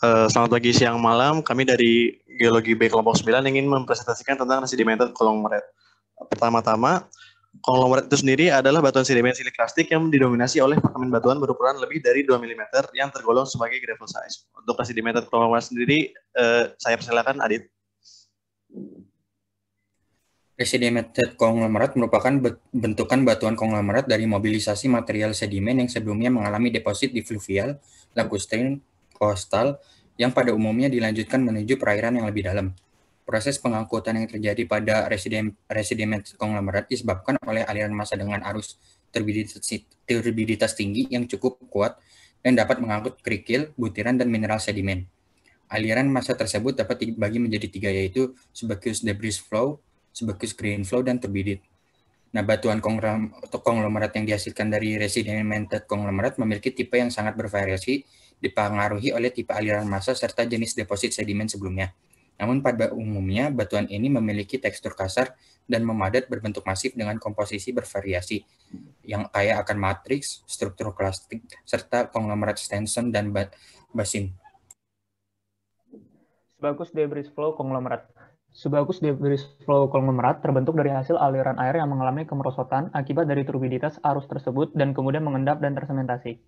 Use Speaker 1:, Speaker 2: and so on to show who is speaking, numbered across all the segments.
Speaker 1: Selamat pagi, siang, malam. Kami dari Geologi B kelompok 9 ingin mempresentasikan tentang sedimented conglomerate. Pertama-tama, konglomerat itu sendiri adalah batuan sedimen siliklastik yang didominasi oleh fragmen batuan berukuran lebih dari 2 mm yang tergolong sebagai gravel size. Untuk sedimented conglomerate sendiri, saya persilakan Adit.
Speaker 2: Sedimented conglomerate merupakan bentukan batuan konglomerat dari mobilisasi material sedimen yang sebelumnya mengalami deposit di fluvial, lacustrine, coastal, yang pada umumnya dilanjutkan menuju perairan yang lebih dalam. Proses pengangkutan yang terjadi pada sedimented conglomerate disebabkan oleh aliran massa dengan arus turbiditas tinggi yang cukup kuat dan dapat mengangkut kerikil, butiran, dan mineral sedimen. Aliran massa tersebut dapat dibagi menjadi tiga, yaitu sebagus debris flow, sebagus grain flow, dan turbidite. Nah, batuan konglomerat yang dihasilkan dari sedimented conglomerate memiliki tipe yang sangat bervariasi, dipengaruhi oleh tipe aliran massa serta jenis deposit sedimen sebelumnya. Namun pada umumnya, batuan ini memiliki tekstur kasar dan memadat berbentuk masif dengan komposisi bervariasi, yang kaya akan matriks, struktur klastik, serta konglomerat Stenson dan basin.
Speaker 3: Subagus debris flow konglomerat. Subagus debris flow konglomerat terbentuk dari hasil aliran air yang mengalami kemerosotan akibat dari turbiditas arus tersebut dan kemudian mengendap dan tersementasi.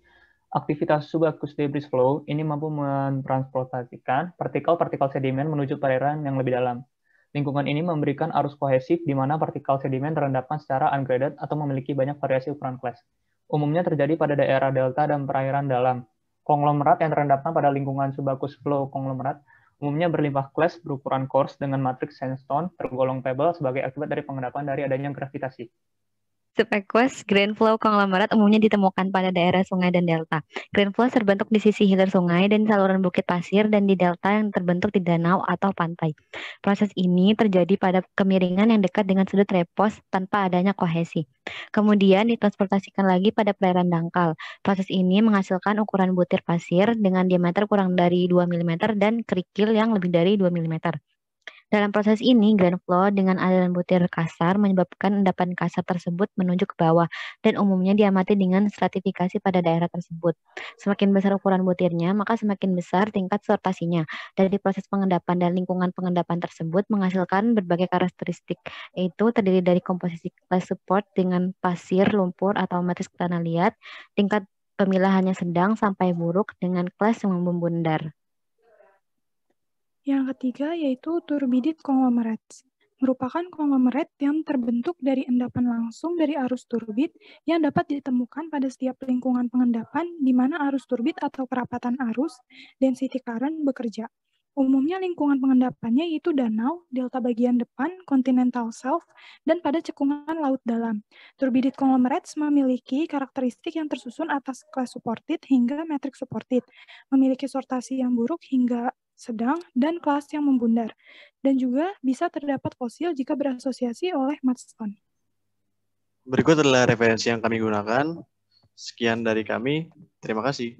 Speaker 3: Aktivitas subagus debris flow ini mampu mentransportasikan partikel-partikel sedimen menuju perairan yang lebih dalam. Lingkungan ini memberikan arus kohesif di mana partikel sedimen terendapkan secara ungraded atau memiliki banyak variasi ukuran kelas. Umumnya terjadi pada daerah delta dan perairan dalam. Konglomerat yang terendapkan pada lingkungan subagus flow konglomerat umumnya berlimpah kelas berukuran coarse dengan matriks sandstone tergolong pebble sebagai akibat dari pengendapan dari adanya gravitasi.
Speaker 4: Subaqueous grain flow konglomerat umumnya ditemukan pada daerah sungai dan delta. Grain flow terbentuk di sisi hilir sungai dan saluran bukit pasir dan di delta yang terbentuk di danau atau pantai. Proses ini terjadi pada kemiringan yang dekat dengan sudut repos tanpa adanya kohesi. Kemudian ditransportasikan lagi pada perairan dangkal. Proses ini menghasilkan ukuran butir pasir dengan diameter kurang dari 2 mm dan kerikil yang lebih dari 2 mm. Dalam proses ini, grain flow dengan aliran butir kasar menyebabkan endapan kasar tersebut menuju ke bawah dan umumnya diamati dengan stratifikasi pada daerah tersebut. Semakin besar ukuran butirnya, maka semakin besar tingkat sortasinya. Dari proses pengendapan dan lingkungan pengendapan tersebut menghasilkan berbagai karakteristik, yaitu terdiri dari komposisi clay support dengan pasir, lumpur, atau matriks tanah liat, tingkat pemilahannya sedang sampai buruk dengan kelas yang membundar.
Speaker 5: Yang ketiga yaitu turbidite conglomerates, merupakan konglomerat yang terbentuk dari endapan langsung dari arus turbid yang dapat ditemukan pada setiap lingkungan pengendapan di mana arus turbid atau kerapatan arus, density current bekerja. Umumnya lingkungan pengendapannya yaitu danau, delta bagian depan, continental shelf, dan pada cekungan laut dalam. Turbidite conglomerates memiliki karakteristik yang tersusun atas class supported hingga matrix supported, memiliki sortasi yang buruk hingga sedang, dan kelas yang membundar, dan juga bisa terdapat fosil jika berasosiasi oleh mudstone.
Speaker 1: Berikut adalah referensi yang kami gunakan. Sekian dari kami. Terima kasih.